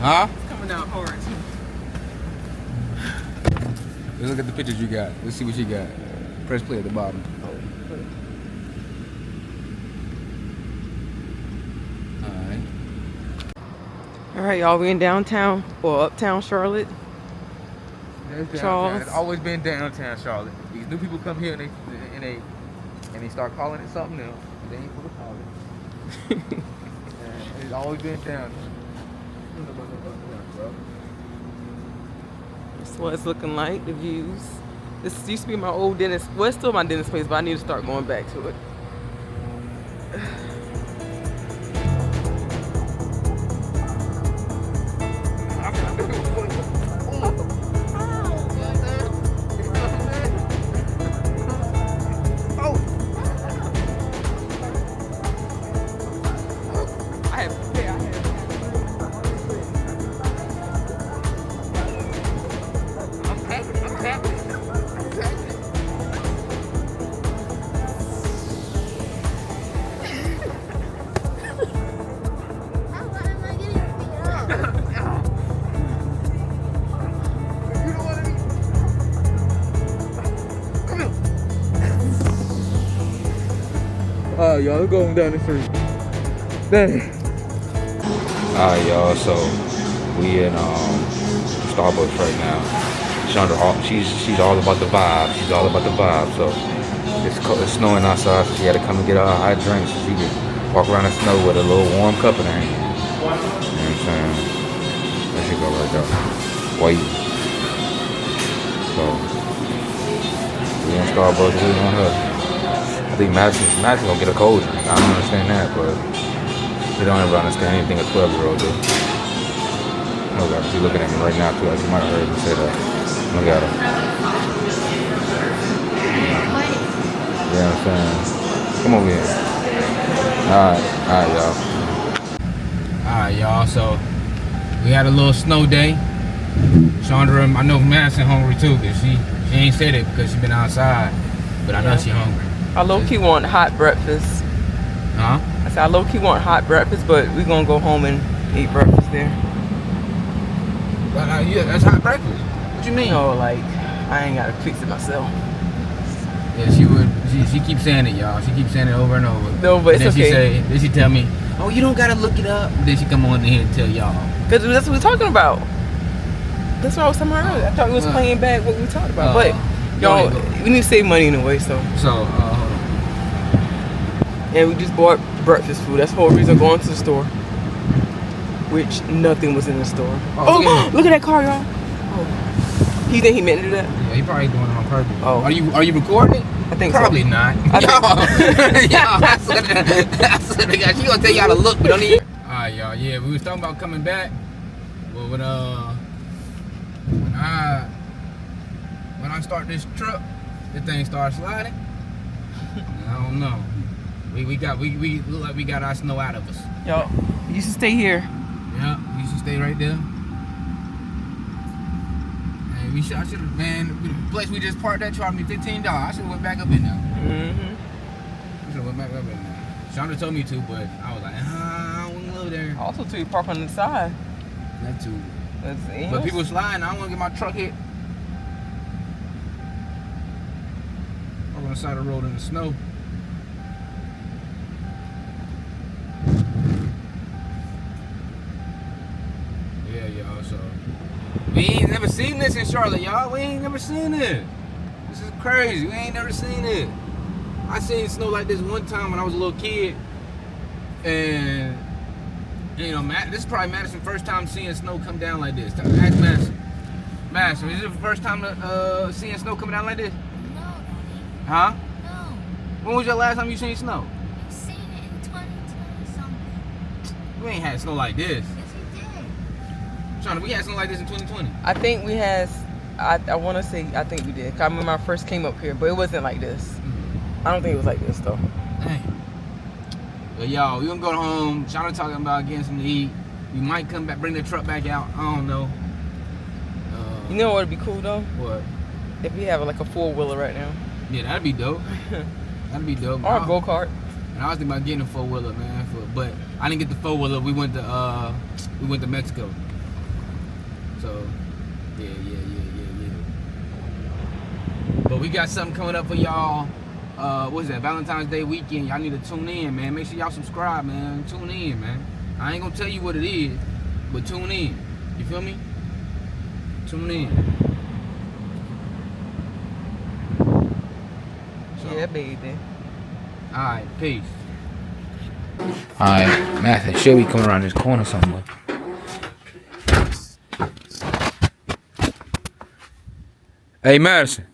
Huh? It's coming out hard too. Let's look at the pictures you got. Let's see what you got. Press play at the bottom. Alright. Alright, y'all, we in downtown or uptown Charlotte. Charles. It's always been downtown Charlotte. These new people come here and they start calling it something else. They ain't supposed to call it. It's always been downtown. That's what it's looking like, the views. This used to be my old dentist. Well, it's still my dentist place, but I need to start going back to it. Y'all, let's go down the street. Dang. Alright, y'all, so we in Starbucks right now. Chandra, she's all about the vibe. She's all about the vibe. So it's snowing outside, so she had to come and get her hot drinks so she could walk around the snow with a little warm cup in her hand. You know what I'm saying? There she go right there. White. So we in Starbucks waiting on her. I think Madison gonna get a cold drink. I don't understand that, but they don't ever understand anything a 12-year-old do. Look at her. She's looking at me right now too. She might have heard me say that. Look at her. You know what I'm saying? Come over here. Alright, y'all. So we had a little snow day. Chandra, I know Madison hungry too, cause she ain't said it because she been outside, but I know she hungry. I low-key want hot breakfast. Huh? I said I low-key want hot breakfast, but we're gonna go home and eat breakfast there. Yeah, that's hot breakfast. What you mean? No, like, I ain't gotta fix it myself. Yeah, she would. She keeps saying it, y'all. She keeps saying it over and over. No, but it's okay. Then she tell me, oh, you don't gotta look it up. Then she come on here and tell y'all. Because that's what we're talking about. That's what I was talking about earlier. I thought we was playing back what we talked about. But, y'all, we need to save money anyway, so. And we just bought breakfast food. That's the whole reason going to the store. Which nothing was in the store. Oh, yeah. Look at that car, y'all. Oh. He think he meant to do that? Yeah, he probably doing it on purpose. Oh. Are you recording it? I think probably so. Not. Y'all, she gonna tell y'all to look, but don't even. Alright, y'all. Yeah, we was talking about coming back. Well, when I start this truck, the thing starts sliding. I don't know. We look like we got our snow out of us. Yo, you should stay here. Yeah, you should stay right there. And I should have, man, the place we just parked at charged me $15. I should have went back up in there. I should have went back up in there. Chandra told me to, but I was like, I don't want to go there. Also, too, you park on the side. That too. That's But people sliding, I don't want to get my truck hit. Park on the side of the road in the snow. Yeah, y'all, so we ain't never seen this in Charlotte, y'all. We ain't never seen it. This is crazy. We ain't never seen it. I seen snow like this one time when I was a little kid, and you know, this is probably Madison's first time seeing snow come down like this. Ask Madison. Madison, is it the first time seeing snow coming down like this? No, Daddy. Huh? No. When was your last time you seen snow? I've seen it in 2020 something. We ain't had snow like this. Yes, he did. Chandra, we had snow like this in 2020. I think we had, I want to say, I think we did. I remember I first came up here, but it wasn't like this. I don't think it was like this, though. Dang. But y'all, we gonna go home. Chandra talking about getting some to eat. We might come back, bring the truck back out. I don't know. You know what would be cool, though? What? If we have like a four-wheeler right now. Yeah, that'd be dope. That'd be dope. Or a go-kart. And I was thinking about getting a four-wheeler, man. But I didn't get the four-wheeler. We went to Mexico. So, yeah. But we got something coming up for y'all. What is that? Valentine's Day weekend. Y'all need to tune in, man. Make sure y'all subscribe, man. Tune in, man. I ain't gonna tell you what it is, but tune in. You feel me? Tune in. So, Yeah, baby. alright, peace. Alright, Matthew, should we come around this corner somewhere? Hey, Madison.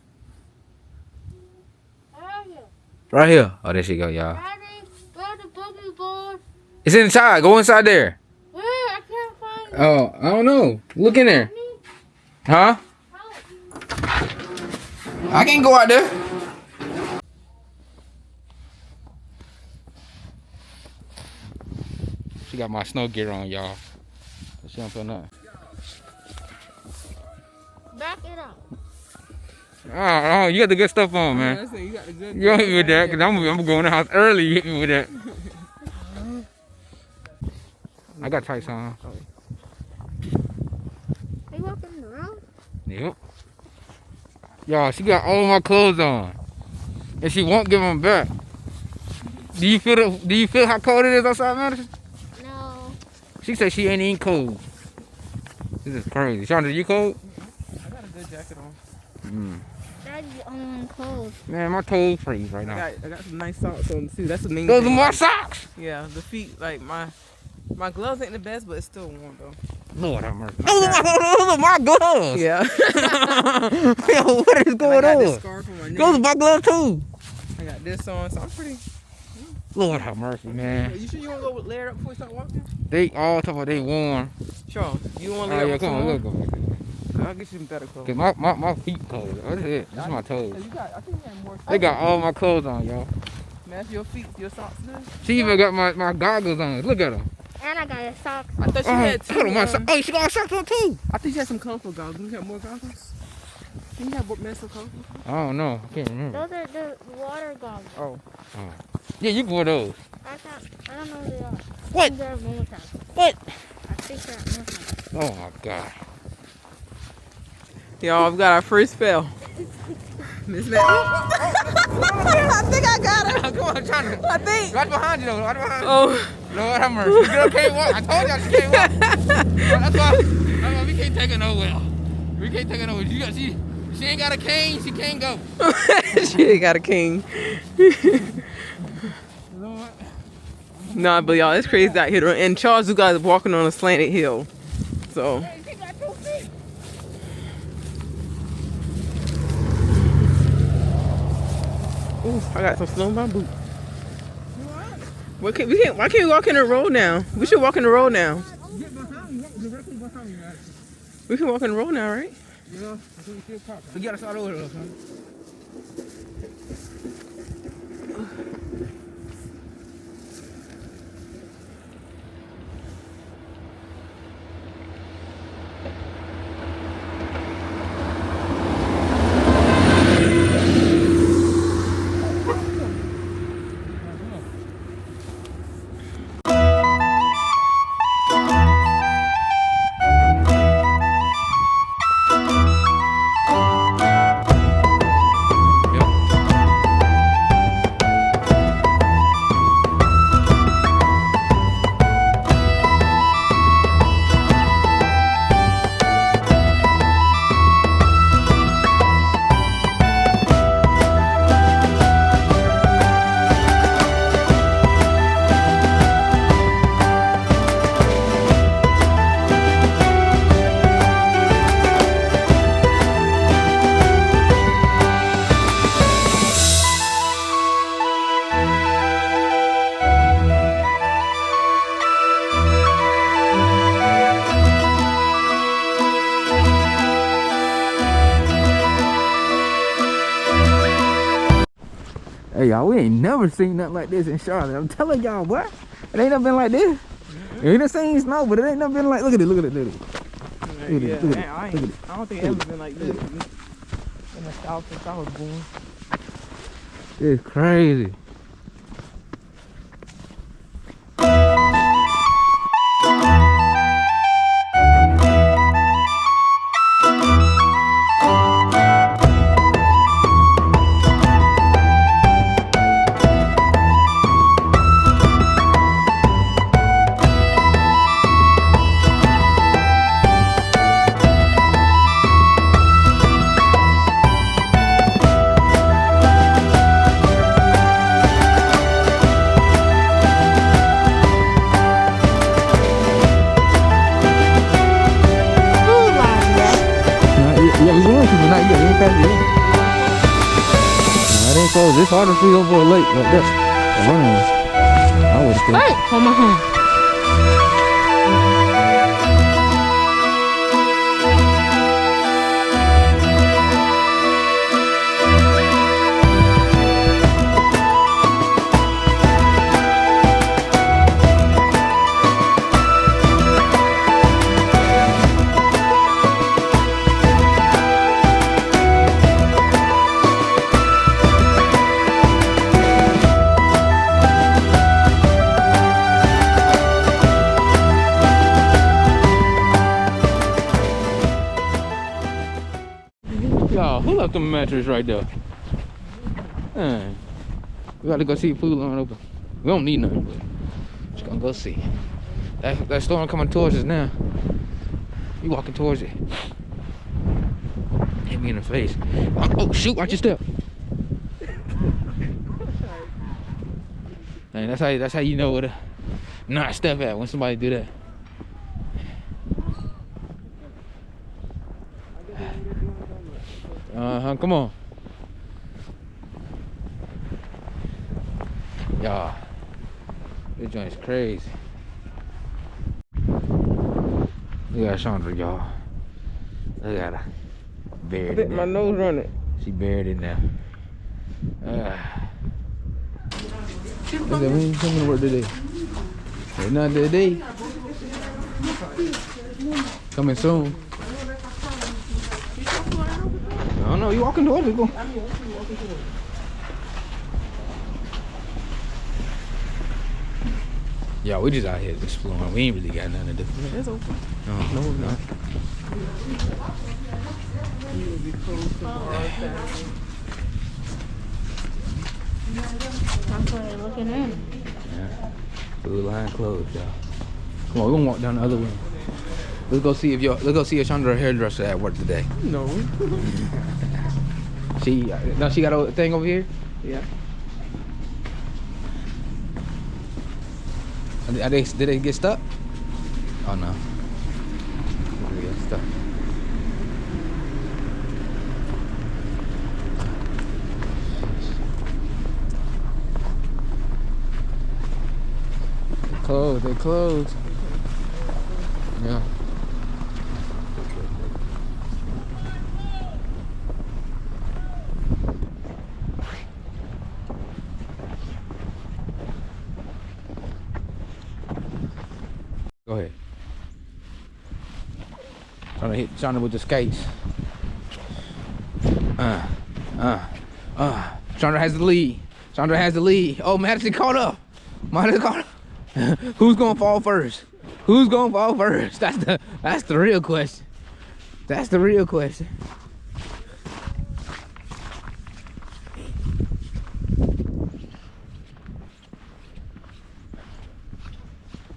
Right here. Oh, there she go, y'all. Daddy, where's the boogie board? It's inside. Go inside there. Where? I can't find it. Oh, I don't know. Look in there. Huh? I can't go out there. She got my snow gear on, y'all. She don't feel nothing. Back it up. Oh, you got the good stuff on, man. You got the good. You hit me with that, because I'm going to the house early. You hit me with that. I got tights on. Are you walking around? Yep. Y'all, she got all my clothes on. And she won't give them back. Do you feel how cold it is outside, Madison? No. She said she ain't even cold. This is crazy. Chandra, you cold? I got a good jacket on. Daddy's the only one cold. Man, my toes freeze right now. I got some nice socks on too. That's the main Those are thing. my socks. Yeah, the feet, like my gloves ain't the best, but it's still warm though. Lord have mercy. Those are my gloves. Yeah. Yo, what is I going got this on? scarf on my neck. Those are my gloves too. I got this on, so I'm pretty. Lord have mercy, man. You sure you want to go layered up before you start walking? They all talk about they warm. Charles, you want to Oh layer yeah, up? come on, let's go. I'll get you some better clothes. Cause my feet cold. That's it. That's my toes. You got, I think you got more. They got all my clothes on, y'all. Match your feet, your socks good. She even got my goggles on. Look at her. And I got your socks. I thought you had two. Hold on, my socks. Oh, she got socks on too. I think you had some comfort goggles. You got more goggles? Can you have more mental comfort? I don't know. I can't remember. Those are the water goggles. Oh. Yeah, you can wear those. I don't know where they are. What? They're at Motown. What? I think they're at Motown. Oh my God. Y'all, we've got our first spell. Miss Matt. I think I got her. Come on, China. I think. Right behind you, though. Right behind you. Oh. Lord have mercy. The girl can't walk. I told y'all she can't walk. That's why we can't take her nowhere. We can't take her nowhere. She ain't got a cane. She can't go. She ain't got a king. Lord. Nah, but y'all, it's crazy out here. And Charles, you guys are walking on a slanted hill. So. She got 2 feet. Ooh, I got some snow in my boot. Why can't we walk in the road now? We should walk in the road now. Get behind me. Directly behind me, man. We can walk in the road now, right? Yeah, I think we still pop. We gotta start over though, son. Hey y'all, we ain't never seen nothing like this in Charlotte. I'm telling y'all, boy, it ain't never been like this. We done seen snow, but it ain't never been like. Look at it, look at it, look at it. Yeah, look at it, I look at it. don't think it's ever been like this in the South since I was born. It's crazy. not yet. We ain't past it yet. No, it ain't closed. It's harder for you over late like that. I would have Hey, hold my hand. Y'all, who left the mattress right there? Man, we gotta go see Food Line open. We don't need nothing, but just gonna go see. That storm coming towards us now. You walking towards it. Hit me in the face. Oh shoot, watch your step. Man, that's how you know where to not step at when somebody do that. Come on. Y'all, this joint's crazy. Look at Chandra, y'all. Look at her. Buried in there. My nose running. She buried in there. He said, when you coming to work today? Hey, not today. Coming soon. I don't know, you walking towards it, go. Yeah, we just out here exploring. We ain't really got nothing to do. It's open. No, we're not. That's what I'm looking in. Yeah. Food line closed, y'all. Come on, we're gonna walk down the other way. Let's go see if Chandra hairdresser at work today. No. She got a thing over here? Yeah. Did they get stuck? Oh no. They get stuck. They closed. Yeah. Go ahead. Trying to hit Chandra with the skates. Chandra has the lead. Chandra has the lead. Oh, Madison caught up. Madison caught up. Who's gonna fall first? Who's gonna fall first? That's the real question. That's the real question.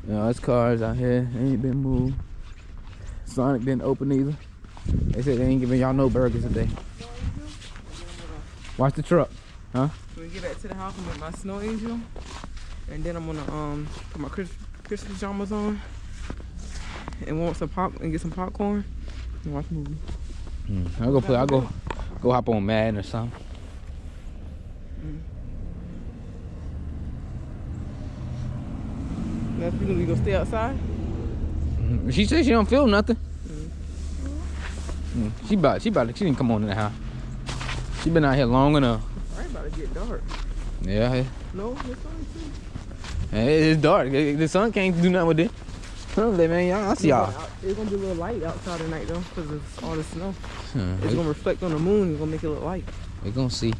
No, it's cars out here. They ain't been moved. Sonic didn't open either. They said they ain't giving y'all no burgers today. Watch the truck, huh? When we get back to the house, I'm with my snow angel, and then I'm gonna put my Christmas pajamas on, and want some get some popcorn, and watch a movie. I'll go hop on Madden or something. Now, we gonna stay outside? She said she don't feel nothing. She didn't come on in the house. She been out here long enough. It's about to get dark. Yeah. No, it's only 2. It's dark. The sun can't do nothing with it. Man, y'all, I see y'all. It's gonna be a little light outside tonight though, because of all the snow. It's gonna reflect on the moon. It's gonna make it look light. We're gonna see.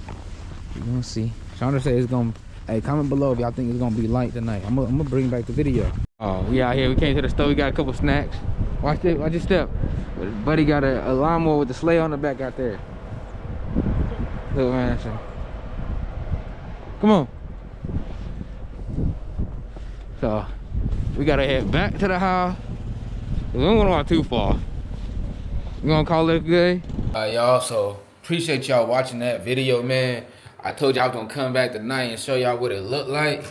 We're gonna see. Chandra said it's gonna. Hey, comment below if y'all think it's gonna be light tonight. I'm gonna bring back the video. Oh, we out here. We came to the store. We got a couple snacks. Watch it. Watch your step. Buddy got a lawnmower with the sleigh on the back out there. Look, man. Come on. So we gotta head back to the house. We don't wanna walk too far. We gonna call it good. Y'all, so appreciate y'all watching that video, man. I told y'all I was gonna come back tonight and show y'all what it looked like.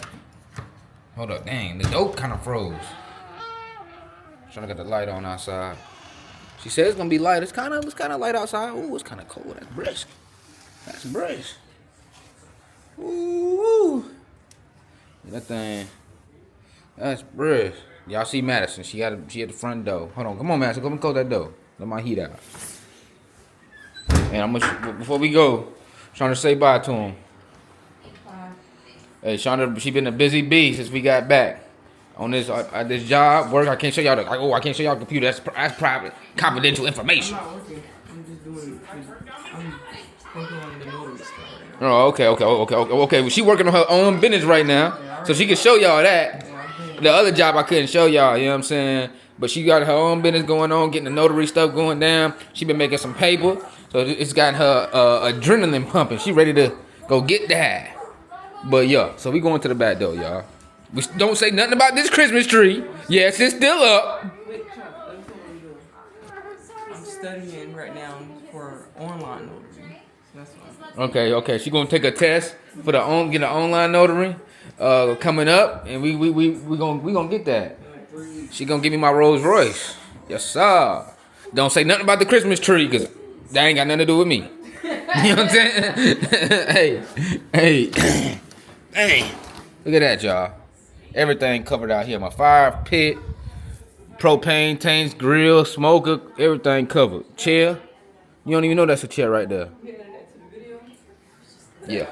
Hold up, dang, the dope kind of froze. Trying to get the light on outside. She said it's gonna be light. It's kind of light outside. Ooh, it's kind of cold. That's brisk. That's brisk. Ooh, that thing. That's brisk. Y'all see Madison? She at the front door. Hold on, come on, Madison. Come and close that door. Let my heat out. And I'm gonna before we go, trying to say bye to him. Hey, Shonda, she been a busy bee since we got back. On this this job work, I can't show y'all I can't show y'all the computer. That's private, confidential information. I'm not working. I'm just doing. I'm working on the notary stuff right now. Oh, okay. Well, she working on her own business right now, so she can show y'all that. The other job I couldn't show y'all. You know what I'm saying? But she got her own business going on, getting the notary stuff going down. She been making some paper, so it's got her adrenaline pumping. She ready to go get that. But yeah, so we going to the back door, y'all. We don't say nothing about this Christmas tree. Yes, it's still up. Wait, Chuck, let me tell you what I'm doing. I'm studying right now for online notary. That's what. Okay. She gonna take a test for get an online notary coming up, and we gonna get that. She gonna give me my Rolls Royce. Yes, sir. Don't say nothing about the Christmas tree, cause that ain't got nothing to do with me. You know what I'm saying? Hey. Look at that, y'all. Everything covered out here. My fire pit, propane tanks, grill, smoker, everything covered. Chair. You don't even know that's a chair right there. Yeah.